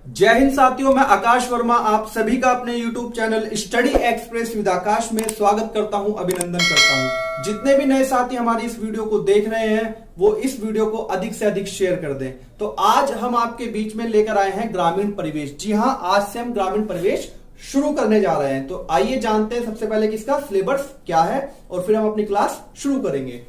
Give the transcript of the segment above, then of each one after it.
जय हिंद साथियों, मैं आकाश वर्मा आप सभी का अपने YouTube channel study express with Aakash में स्वागत करता हूं, अभिनंदन करता हूं। जितने भी नए साथी हमारी इस वीडियो को देख रहे हैं वो इस वीडियो को अधिक से अधिक शेयर कर दें। तो आज हम आपके बीच में लेकर आए हैं ग्रामीण परिवेश। जी हां, आज से हम ग्रामीण परिवेश शुरू करने जा रहे हैं। तो आइए जानते हैं सबसे पहले कि इसका सिलेबस क्या है और फिर हम अपनी क्लास शुरू करेंगे।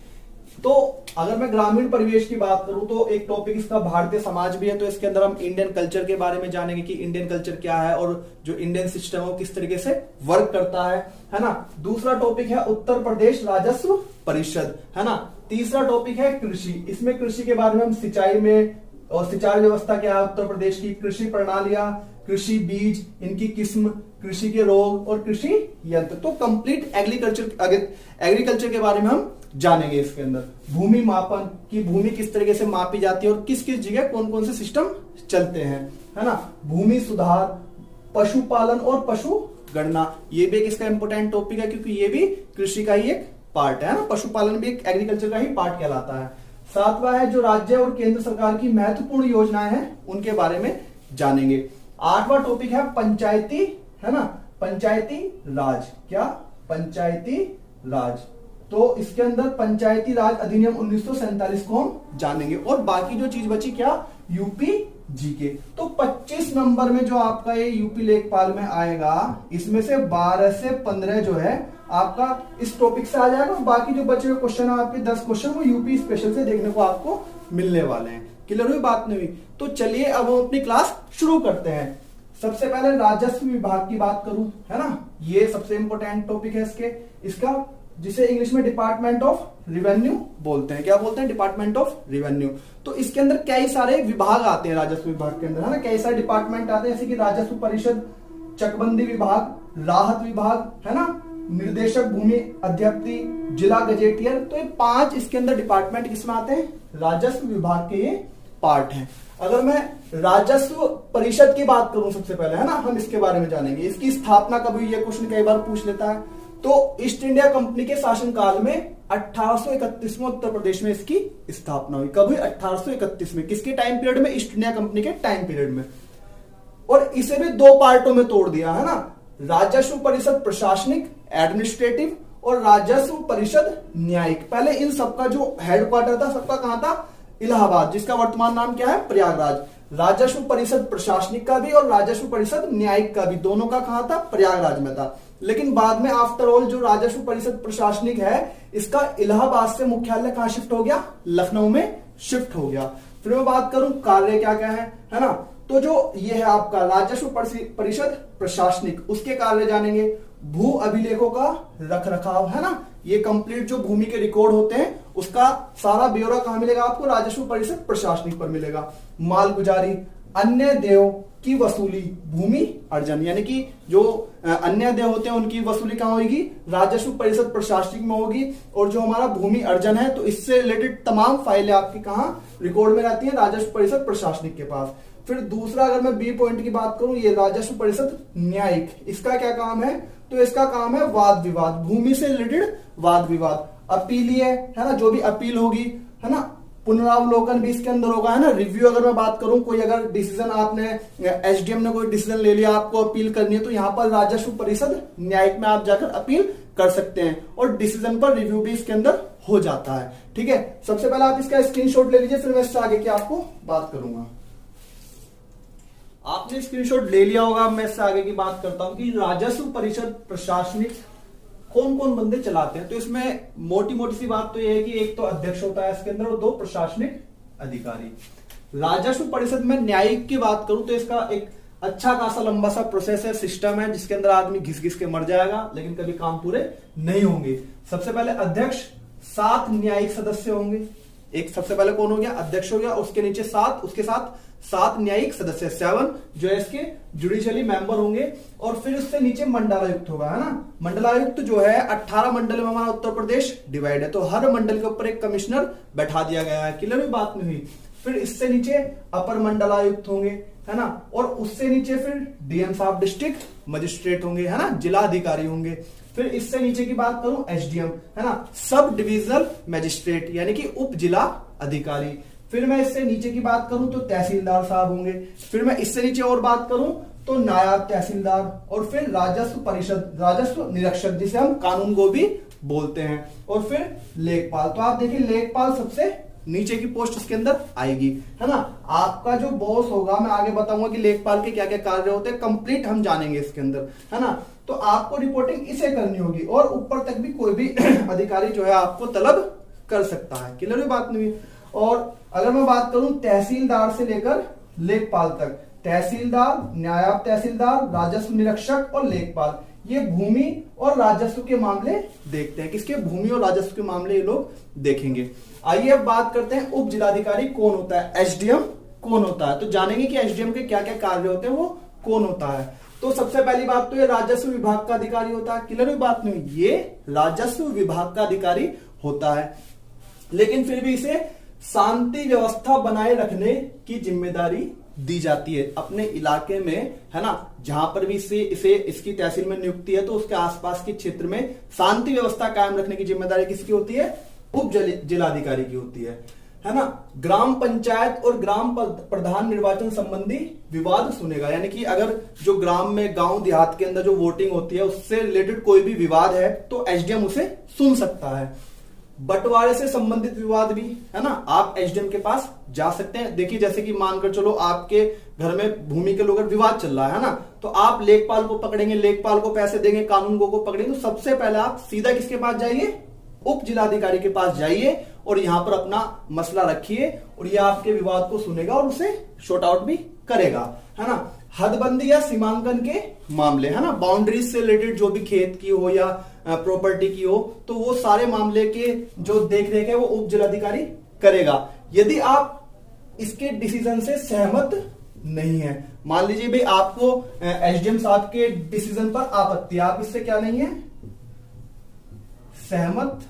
तो अगर मैं ग्रामीण परिवेश की बात करूं तो एक टॉपिक इसका भारतीय समाज भी है, तो इसके अंदर हम इंडियन कल्चर के बारे में जानेंगे कि इंडियन कल्चर क्या है और जो इंडियन सिस्टम है वो किस तरीके से वर्क करता है ना। दूसरा टॉपिक है उत्तर प्रदेश राजस्व परिषद, है ना। तीसरा टॉपिक है कृषि। इसमें कृषि के बारे में हम सिंचाई में और सिंचाई व्यवस्था क्या है उत्तर प्रदेश की, कृषि प्रणालियां, कृषि बीज, इनकी किस्म, कृषि के रोग और कृषि यंत्र। तो कंप्लीट एग्रीकल्चर के बारे में हम जानेंगे। इसके अंदर भूमि मापन की, भूमि किस तरीके से मापी जाती है और किस किस जगह कौन कौन से सिस्टम चलते हैं, है ना। भूमि सुधार, पशुपालन और पशु गणना, ये भी एक इसका इंपोर्टेंट टॉपिक है क्योंकि ये भी कृषि का ही एक पार्ट है ना। पशुपालन भी एक एग्रीकल्चर का ही पार्ट कहलाता है। सातवां है जो राज्य और केंद्र सरकार की महत्वपूर्ण योजनाएं हैं उनके बारे में जानेंगे। आठवां टॉपिक है पंचायती, है ना, पंचायती राज। क्या? पंचायती राज। तो इसके अंदर पंचायती राज अधिनियम 1947 को हम जानेंगे और बाकी जो चीज बची क्या, यूपी जीके। तो 25 नंबर में जो आपका ये यूपी लेखपाल में आएगा, इसमें से 12 से 15 जो है आपका इस टॉपिक से आ जाएगा और बाकी जो बचे हुए क्वेश्चन है आपके 10 क्वेश्चन वो यूपी स्पेशल से देखने को आपको मिलने वाले हैं। क्लियर हुई बात? नहीं हुई तो चलिए अब हम अपनी क्लास शुरू करते हैं। सबसे पहले राजस्व विभाग की बात करूं, है ना, ये सबसे इंपॉर्टेंट टॉपिक है इसका जिसे इंग्लिश में डिपार्टमेंट ऑफ रिवेन्यू बोलते हैं। क्या बोलते हैं? Department of revenue. तो इसके अंदर कई सारे विभाग आते हैं राजस्व विभाग के अंदर, है ना, कई सारे डिपार्टमेंट आते हैं जैसे कि राजस्व परिषद, चकबंदी विभाग, राहत विभाग, है ना, निर्देशक भूमि अध्यक्ति, जिला गजेटियर। तो ये 5 इसके अंदर डिपार्टमेंट किसमें आते हैं? राजस्व विभाग के ये पार्ट हैं। अगर मैं राजस्व परिषद की बात करूं सबसे पहले, है ना, हम इसके बारे में जानेंगे। इसकी स्थापना कब हुई, ये क्वेश्चन कई बार पूछ लेता है। तो ईस्ट इंडिया कंपनी के शासनकाल में 1831 में उत्तर प्रदेश में इसकी स्थापना हुई। कब हुई? 1831 में। किसके टाइम पीरियड में? ईस्ट इंडिया कंपनी के टाइम पीरियड में। और इसे भी 2 पार्टों में तोड़ दिया, है ना, राजस्व परिषद प्रशासनिक एडमिनिस्ट्रेटिव और राजस्व परिषद न्यायिक। पहले इन सबका जो हेडक्वार्टर था सबका कहां था? इलाहाबाद, जिसका वर्तमान नाम क्या है? प्रयागराज। राजस्व परिषद प्रशासनिक का भी और राजस्व परिषद न्यायिक का भी, दोनों का कहां था? प्रयागराज में था। लेकिन बाद में आफ्टर ऑल जो राजस्व परिषद प्रशासनिक है इसका इलाहाबाद से मुख्यालय कहां शिफ्ट हो गया? लखनऊ में शिफ्ट हो गया। फिर मैं बात करूं कार्य क्या क्या है ना। तो जो ये है आपका राजस्व परिषद प्रशासनिक, उसके कार्य जानेंगे। भू अभिलेखों का रख रखाव, है ना, ये कंप्लीट जो भूमि के रिकॉर्ड होते हैं उसका सारा ब्यौरा कहां मिलेगा आपको? राजस्व परिषद प्रशासनिक पर मिलेगा। मालगुजारी, अन्य देयों की वसूली, भूमि अर्जन, यानी कि जो अन्य देय होते हैं उनकी वसूली कहां होगी? राजस्व परिषद प्रशासनिक में होगी। और जो हमारा भूमि अर्जन है तो इससे रिलेटेड तमाम फाइलें आपकी कहां रिकॉर्ड में रहती है? राजस्व परिषद प्रशासनिक के पास। फिर दूसरा अगर मैं बी पॉइंट की बात करूं, ये राजस्व परिषद न्यायिक, इसका क्या काम है? तो इसका काम है वाद विवाद, भूमि से रिलेटेड वाद विवाद, अपीलीय, है ना, जो भी अपील होगी, है ना, पुनरावलोकन भी इसके अंदर होगा, है ना, रिव्यू। अगर मैं बात करूं कोई अगर डिसीजन आपने एसडीएम ने कोई डिसीजन ले लिया, आपको अपील करनी है तो यहां पर राजस्व परिषद न्यायिक में आप जाकर अपील कर सकते हैं और डिसीजन पर रिव्यू भी इसके अंदर हो जाता है। ठीक है, सबसे पहले आप इसका स्क्रीनशॉट ले लीजिए, फिर मैं इससे आगे की आपको बात करूंगा। आपने स्क्रीनशॉट ले लिया होगा, मैं इससे आगे की बात करता हूं कि राजस्व परिषद प्रशासनिक कौन कौन बंदे चलाते हैं। तो इसमें मोटी मोटी सी बात तो यह है कि एक तो अध्यक्ष होता है इसके अंदर और 2 प्रशासनिक अधिकारी। राजस्व परिषद में न्यायिक की बात करूं तो इसका एक अच्छा खासा लंबा सा प्रोसेस है, सिस्टम है, जिसके अंदर आदमी घिस घिस के मर जाएगा लेकिन कभी काम पूरे नहीं होंगे। सबसे पहले अध्यक्ष, 7 न्यायिक सदस्य होंगे। एक सबसे पहले कौन हो गया? अध्यक्ष हो गया, उसके नीचे 7, उसके साथ 7 न्यायिक सदस्य, 7 जो है इसके जुडिशियली मेंबर होंगे। और फिर उससे नीचे मंडलायुक्त होगा, है ना। मंडलायुक्त जो है 18 मंडल में हमारा उत्तर प्रदेश डिवाइड है, तो हर मंडल के ऊपर एक कमिश्नर बैठा दिया गया है। क्लियर हुई बात? नहीं हुई? फिर इससे नीचे अपर मंडलायुक्त होंगे, है ना, और उससे नीचे फिर डीएम साहब डिस्ट्रिक्ट मजिस्ट्रेट होंगे, है ना, जिला अधिकारी होंगे। फिर इससे नीचे की बात करूं एसडीएम, है ना, सब डिविजनल मजिस्ट्रेट यानी कि उप जिला अधिकारी। फिर मैं इससे नीचे की बात करूं तो तहसीलदार साहब होंगे, फिर मैं इससे नीचे और बात करूं तो नायब तहसीलदार, और फिर राजस्व परिषद, राजस्व निरीक्षक जिसे हम कानून को भी बोलते हैं, और फिर लेखपाल। तो आप देखिए लेखपाल सबसे नीचे की पोस्ट इसके अंदर आएगी, है ना। आपका जो बॉस होगा, मैं आगे बताऊंगा कि लेखपाल के क्या क्या कार्य होते हैं, कंप्लीट हम जानेंगे इसके अंदर, है ना। तो आपको रिपोर्टिंग इसे करनी होगी और ऊपर तक भी कोई भी अधिकारी जो है आपको तलब कर सकता है। क्लियर हुई बात नहीं। और अगर मैं बात करूं तहसीलदार से लेकर लेखपाल तक, तहसीलदार, नायब तहसीलदार, राजस्व निरीक्षक और लेखपाल, ये भूमि और राजस्व के मामले देखते हैं। किसके? भूमि और राजस्व के मामले ये लोग देखेंगे। आइए अब बात करते हैं उप जिलाधिकारी कौन होता है, एसडीएम कौन होता है। तो जानेंगे कि एसडीएम के क्या क्या कार्य होते हैं, वो कौन होता है। तो सबसे पहली बात तो ये राजस्व विभाग का अधिकारी होता है। क्लियर हुई बात नहीं, ये राजस्व विभाग का अधिकारी होता है, लेकिन फिर भी इसे शांति व्यवस्था बनाए रखने की जिम्मेदारी दी जाती है अपने इलाके में, है ना। जहां पर भी इसे इसकी तहसील में नियुक्ति है तो उसके आसपास के क्षेत्र में शांति व्यवस्था कायम रखने की जिम्मेदारी किसकी होती है? उप जिलाधिकारी की होती है ना। ग्राम पंचायत और ग्राम प्रधान निर्वाचन संबंधी विवाद सुनेगा, यानी कि अगर जो ग्राम में, गांव देहात के अंदर जो वोटिंग होती है उससे रिलेटेड कोई भी विवाद है तो एसडीएम उसे सुन सकता है। बंटवारे से संबंधित विवाद भी, है ना, आप एसडीएम के पास जा सकते हैं। देखिए जैसे कि मानकर चलो आपके घर में भूमि के लेकर विवाद चल रहा है ना, तो आप लेखपाल को पकड़ेंगे, लेखपाल को पैसे देंगे, कानून को पकड़ेंगे, तो सबसे पहले आप सीधा किसके पास जाइए? उप जिलाधिकारी के पास जाइए और यहां पर अपना मसला रखिए और यह आपके विवाद को सुनेगा और उसे शॉर्ट आउट भी करेगा, है ना। हदबंदी या सीमांकन के मामले, है ना, बाउंड्रीज से रिलेटेड जो भी खेत की हो या प्रॉपर्टी की हो, तो वो सारे मामले के जो देख रेख है वो उप जिलाधिकारी करेगा। यदि आप इसके डिसीजन से सहमत नहीं है, मान लीजिए भाई आपको एसडीएम साहब के डिसीजन पर आपत्ति, आप इससे क्या नहीं है? सहमत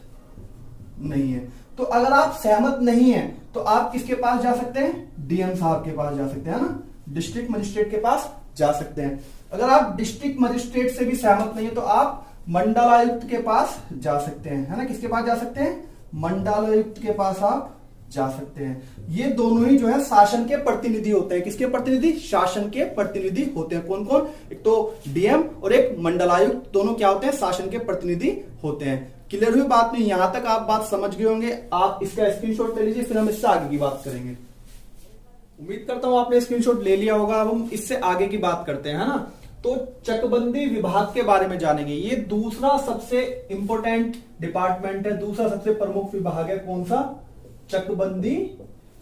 नहीं है। तो अगर आप सहमत नहीं है तो आप किसके पास जा सकते हैं? डीएम साहब के पास जा सकते हैं, ना, डिस्ट्रिक्ट मजिस्ट्रेट के पास जा सकते हैं। अगर आप डिस्ट्रिक्ट मजिस्ट्रेट से भी सहमत नहीं है तो आप मंडलायुक्त के पास जा सकते हैं, है ना। किसके पास जा सकते हैं? मंडलायुक्त के पास आप जा सकते हैं। ये दोनों ही जो है शासन के प्रतिनिधि होते हैं। किसके प्रतिनिधि? शासन के प्रतिनिधि होते हैं। कौन कौन? एक तो डीएम और एक मंडलायुक्त, दोनों क्या होते हैं? शासन के प्रतिनिधि होते हैं। क्लियर हुई बात नहीं? यहां तक आप बात समझ गए होंगे। आप इसका स्क्रीनशॉट ले लीजिए, फिर हम इससे आगे की बात करेंगे। उम्मीद करता हूं आपने स्क्रीनशॉट ले लिया होगा। अब हम इससे आगे की बात करते हैं, है ना। तो चकबंदी विभाग के बारे में जानेंगे। ये दूसरा सबसे इंपॉर्टेंट डिपार्टमेंट है, दूसरा सबसे प्रमुख विभाग है। कौन सा? चकबंदी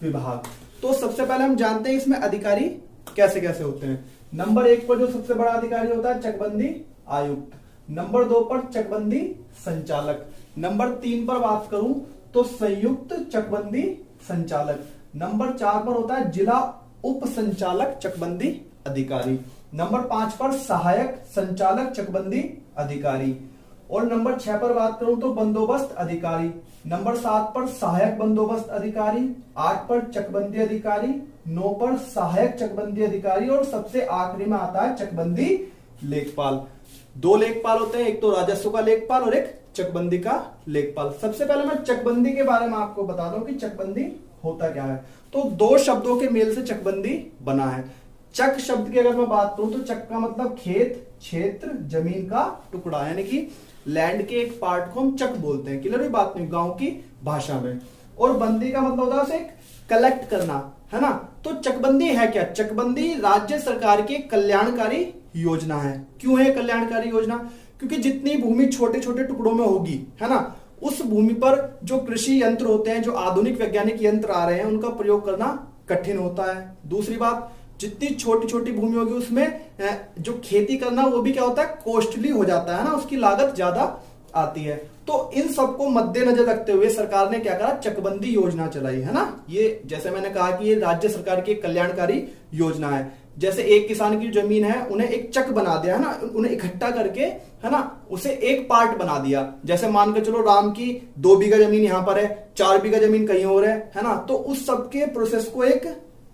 विभाग। तो सबसे पहले हम जानते हैं इसमें अधिकारी कैसे कैसे होते हैं। नंबर 1 पर जो सबसे बड़ा अधिकारी होता है चकबंदी आयुक्त, नंबर 2 पर चकबंदी संचालक, नंबर 3 पर बात करूं तो संयुक्त चकबंदी संचालक, नंबर 4 पर होता है जिला उप संचालक चकबंदी अधिकारी, नंबर 5 पर सहायक संचालक चकबंदी अधिकारी, और नंबर 6 पर बात करूं तो बंदोबस्त अधिकारी, नंबर 7 पर सहायक बंदोबस्त अधिकारी, 8 पर चकबंदी अधिकारी, 9 पर सहायक चकबंदी अधिकारी, और सबसे आखिरी में आता है चकबंदी लेखपाल। 2 लेखपाल होते हैं, एक तो राजस्व का लेखपाल और एक चकबंदी का लेखपाल। सबसे पहले मैं चकबंदी के बारे में आपको बता दूं कि चकबंदी होता क्या है। तो 2 शब्दों के मेल से चकबंदी बना है। चक शब्द की अगर मैं बात करूं तो चक का मतलब खेत, क्षेत्र, जमीन का टुकड़ा, यानी कि लैंड के एक पार्ट को हम चक बोलते हैं। क्लियर हुई बात नहीं? गांव की भाषा में। और बंदी का मतलब होता है उसे कलेक्ट करना, है ना। तो चकबंदी है क्या? चकबंदी राज्य सरकार की कल्याणकारी योजना है। क्यों है कल्याणकारी योजना? क्योंकि जितनी भूमि छोटे छोटे टुकड़ों में होगी, है ना, उस भूमि पर जो कृषि यंत्र होते हैं, जो आधुनिक वैज्ञानिक यंत्र आ रहे हैं, उनका प्रयोग करना कठिन होता है। दूसरी बात, जितनी छोटी छोटी भूमि होगी उसमें जो खेती करना वो भी क्या होता है? कॉस्टली हो जाता है ना, उसकी लागत ज्यादा आती है। तो इन सबको मद्देनजर रखते हुए सरकार ने क्या करा? चकबंदी योजना चलाई, है ना। ये जैसे मैंने कहा कि ये राज्य सरकार की कल्याणकारी योजना है। जैसे एक किसान की जमीन है, उन्हें एक चक बना दिया, है ना, उन्हें इकट्ठा करके, है ना, उसे एक पार्ट बना दिया। जैसे मान के चलो राम की 2 बीघा जमीन यहां पर है, 4 बीघा जमीन कहीं और है ना। तो उस सबके प्रोसेस को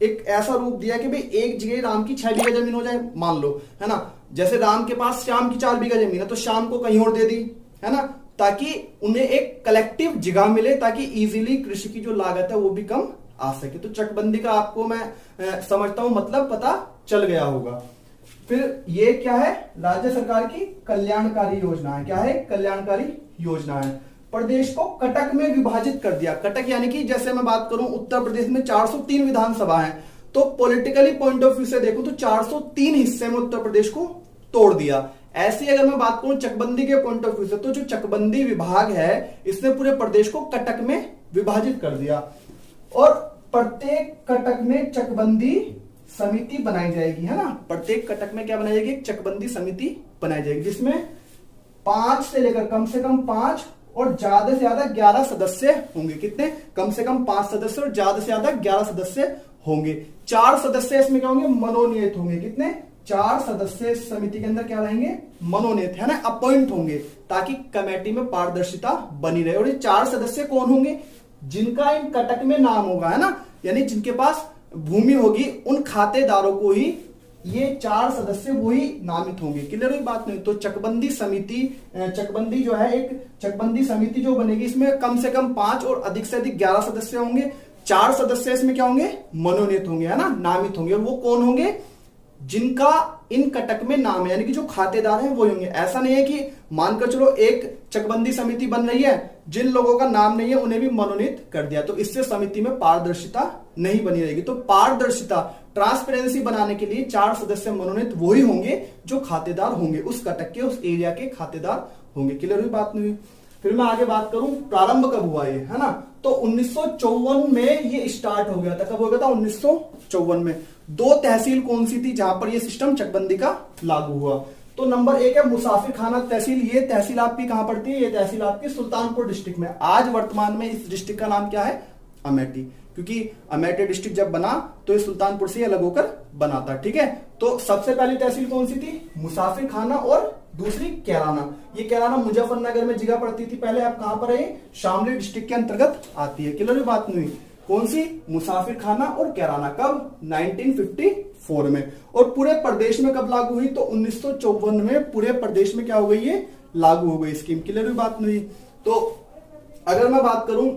एक ऐसा रूप दिया कि भाई एक जगह राम की 6 बीघा जमीन हो जाए, मान लो, है ना। जैसे राम के पास श्याम की 4 बीघा जमीन है तो श्याम को कहीं और दे दी, है ना, ताकि उन्हें एक कलेक्टिव जगह मिले, ताकि इजीली कृषि की जो लागत है वो भी कम आ सके। तो चकबंदी का आपको मैं समझता हूं मतलब पता चल गया होगा। फिर ये क्या है, राज्य सरकार की कल्याणकारी योजना है। क्या है, कल्याणकारी योजना है। प्रदेश को कटक में विभाजित कर दिया। कटक यानी कि जैसे मैं बात करूं उत्तर प्रदेश में 403 विधानसभा है, तो पॉलिटिकली पॉइंट ऑफ व्यू से देखूं तो 403 हिस्से में उत्तर प्रदेश को तोड़ दिया। ऐसे अगर मैं बात करूं चकबंदी के पॉइंट ऑफ व्यू से, तो जो चकबंदी विभाग है इसने पूरे प्रदेश को कटक में विभाजित कर दिया और प्रत्येक कटक में चकबंदी समिति बनाई जाएगी, है ना। प्रत्येक कटक में क्या बनाई जाएगी, एक चकबंदी समिति बनाई जाएगी, जिसमें 5 से लेकर कम से कम 5 और ज्यादा से ज्यादा 11 सदस्य होंगे। कितने, कम से कम 5 सदस्य और ज्यादा से ज्यादा 11 सदस्य होंगे। 4 सदस्य इसमें क्या होंगे, मनोनीत होंगे। कितने, 4 सदस्य समिति के अंदर क्या रहेंगे, मनोनीत, है ना, अपॉइंट होंगे, ताकि कमेटी में पारदर्शिता बनी रहे। और ये 4 सदस्य कौन होंगे, जिनका इन कटक में नाम होगा, है ना, यानी जिनके पास भूमि होगी उन खातेदारों को ही ये 4 सदस्य वही नामित होंगे। क्लियर हुई बात नहीं। तो चकबंदी समिति, चकबंदी जो है, एक चकबंदी समिति जो बनेगी इसमें कम से कम 5 और अधिक से अधिक 11 सदस्य होंगे। 4 सदस्य इसमें क्या होंगे, मनोनीत होंगे, है ना, नामित होंगे। और वो कौन होंगे, जिनका इन कटक में नाम है, यानी कि जो खातेदार हैं वो होंगे। ऐसा नहीं है कि मानकर चलो एक चकबंदी समिति बन रही है, जिन लोगों का नाम नहीं है उन्हें भी मनोनीत कर दिया, तो इससे समिति में पारदर्शिता नहीं बनी रहेगी। तो पारदर्शिता, ट्रांसपेरेंसी बनाने के लिए 4 सदस्य मनोनीत वही होंगे जो खातेदार होंगे, उस कटक के, उस एरिया के खातेदार होंगे। क्लियर हुई बात नहीं। फिर मैं आगे बात करूं प्रारंभ कब हुआ ये, है ना, तो 1954 में ये स्टार्ट हो गया था। कब हो गया था, 1954 में। 2 तहसील कौन सी थी जहां पर ये सिस्टम चकबंदी का लागू हुआ, तो नंबर 1 है मुसाफिर खाना तहसील। ये तहसील आपकी कहां पड़ती है, ये तहसील आपकी सुल्तानपुर डिस्ट्रिक्ट में। आज वर्तमान में इस डिस्ट्रिक्ट का नाम क्या है, अमेठी, क्योंकि अमेठी डिस्ट्रिक्ट जब बना तो ये सुल्तानपुर से अलग होकर बना था। ठीक है, तो सबसे पहली तहसील कौन सी थी, मुसाफिर खाना, और दूसरी कैराना। ये कैराना मुजफ्फरनगर में जगह पड़ती थी पहले, अब कहां पर है, शामली डिस्ट्रिक्ट के अंतर्गत आती है। क्लियर बात नहीं। कौन सी, मुसाफिर खाना और कैराना। कब, 1954 में। और पूरे प्रदेश में कब लागू हुई, तो 1954 में पूरे प्रदेश में क्या हो गई, ये लागू हो गई स्कीम। क्लियर बात नहीं। तो अगर मैं बात करूं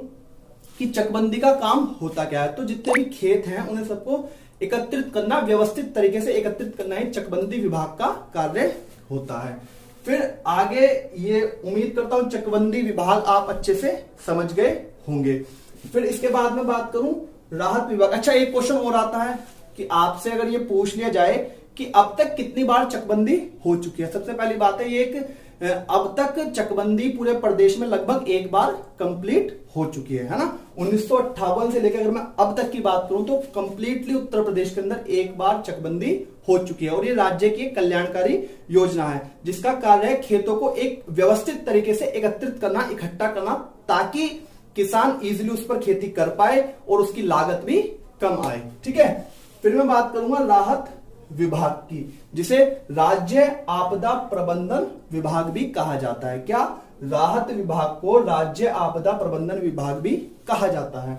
कि चकबंदी का काम होता क्या है, तो जितने भी खेत हैं उन्हें सबको एकत्रित करना, व्यवस्थित तरीके से एकत्रित करना ही चकबंदी विभाग का कार्य होता है। फिर आगे ये उम्मीद करता हूं चकबंदी विभाग आप अच्छे से समझ गए होंगे। फिर इसके बाद में बात करूं राहत विभाग। अच्छा, एक क्वेश्चन और आता है कि आपसे अगर ये पूछ लिया जाए कि अब तक कितनी बार चकबंदी हो चुकी है। सबसे पहली बात है ये एक अब तक चकबंदी पूरे प्रदेश में लगभग 1 बार कंप्लीट हो चुकी है ना। 1958 से लेकर अगर मैं अब तक की बात करूं तो कंप्लीटली उत्तर प्रदेश के अंदर 1 बार चकबंदी हो चुकी है। और ये राज्य की कल्याणकारी योजना है जिसका कार्य है खेतों को एक व्यवस्थित तरीके से एकत्रित करना, इकट्ठा करना, ताकि किसान इजीली उस पर खेती कर पाए और उसकी लागत भी कम आए। ठीक है, फिर मैं बात करूंगा राहत विभाग की, जिसे राज्य आपदा प्रबंधन विभाग भी कहा जाता है। क्या, राहत विभाग को राज्य आपदा प्रबंधन विभाग भी कहा जाता है।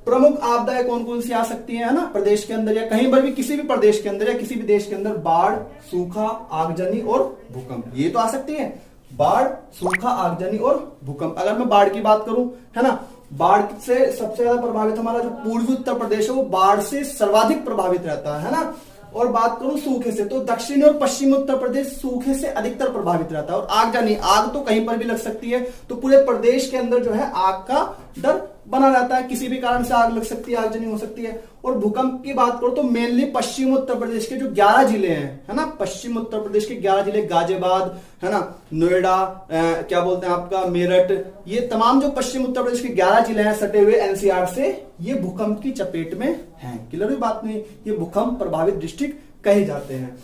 प्रमुख आपदाएं कौन कौन सी आ सकती है ना प्रदेश के अंदर या कहीं पर भी, किसी भी प्रदेश के अंदर या किसी भी देश के अंदर, बाढ़, सूखा, आगजनी और भूकंप, ये तो आ सकती है। बाढ़, सूखा, आगजनी और भूकंप। अगर मैं बाढ़ की बात करूं, है ना, बाढ़ से सबसे ज्यादा प्रभावित हमारा जो पूर्वी उत्तर प्रदेश है वो बाढ़ से सर्वाधिक प्रभावित रहता है ना। और बात करूं सूखे से, तो दक्षिणी और पश्चिमी उत्तर प्रदेश सूखे से अधिकतर प्रभावित रहता है। और आगजनी, आग तो कहीं पर भी लग सकती है, तो पूरे प्रदेश के अंदर जो है आग का डर बना रहता है, किसी भी कारण से आग लग सकती है, आगजनी हो सकती है। और भूकंप की बात करो तो मेनली पश्चिम उत्तर प्रदेश के जो 11 जिले हैं, है ना, पश्चिम उत्तर प्रदेश के 11 जिले, गाजियाबाद, है ना, नोएडा, क्या बोलते हैं आपका मेरठ, ये तमाम जो पश्चिम उत्तर प्रदेश के 11 जिले हैं सटे हुए एनसीआर से, ये भूकंप की चपेट में हैं। क्लियर बात नहीं, ये भूकंप प्रभावित डिस्ट्रिक्ट कहे जाते हैं।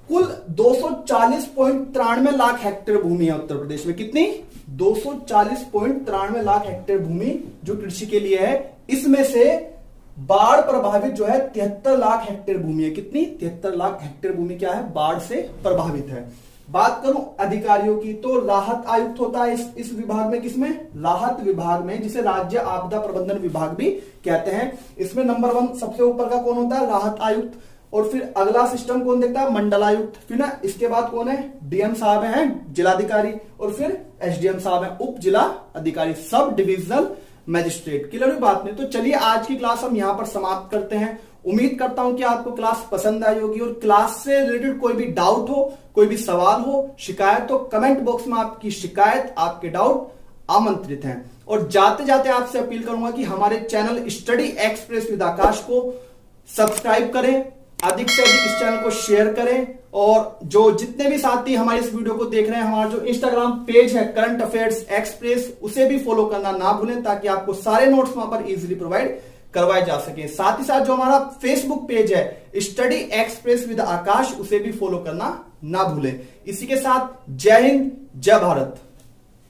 कुल 240.93 लाख हेक्टेयर भूमि है उत्तर प्रदेश में। कितनी, 240.93 लाख हेक्टेयर भूमि जो कृषि के लिए है। इसमें से बाढ़ प्रभावित जो है 73 लाख हेक्टेयर भूमि है। कितनी, 73 लाख हेक्टेयर भूमि क्या है, बाढ़ से प्रभावित है। बात करूं अधिकारियों की, तो राहत आयुक्त होता है इस विभाग में। किसमें, राहत विभाग में, जिसे राज्य आपदा प्रबंधन विभाग भी कहते हैं। इसमें नंबर 1 सबसे ऊपर का कौन होता है, राहत आयुक्त। और फिर अगला सिस्टम कौन देखता है, मंडलायुक्त। फिर ना इसके बाद कौन है, डीएम साहब हैं, जिलाधिकारी। और फिर एसडीएम साहब हैं, उप जिला अधिकारी, सब डिविजनल मजिस्ट्रेट। क्लियर हुई बात नहीं? तो चलिए आज की क्लास हम यहां पर समाप्त करते हैं। उम्मीद करता हूं कि आपको क्लास पसंद आई होगी, और क्लास से रिलेटेड कोई भी डाउट हो, कोई भी सवाल हो, शिकायत हो, कमेंट बॉक्स में आपकी शिकायत, आपके डाउट आमंत्रित हैं। और जाते जाते आपसे अपील करूंगा कि हमारे चैनल स्टडी एक्सप्रेस विद आकाश को सब्सक्राइब करें, अधिक से अधिक इस चैनल को शेयर करें, और जो जितने भी साथी हमारे इस वीडियो को देख रहे हैं, हमारा जो इंस्टाग्राम पेज है करंट अफेयर्स एक्सप्रेस, उसे भी फॉलो करना ना भूलें, ताकि आपको सारे नोट्स वहां पर इजीली प्रोवाइड करवाए जा सके। साथ ही साथ जो हमारा फेसबुक पेज है स्टडी एक्सप्रेस विद आकाश, उसे भी फॉलो करना ना भूलें। इसी के साथ जय हिंद, जय भारत।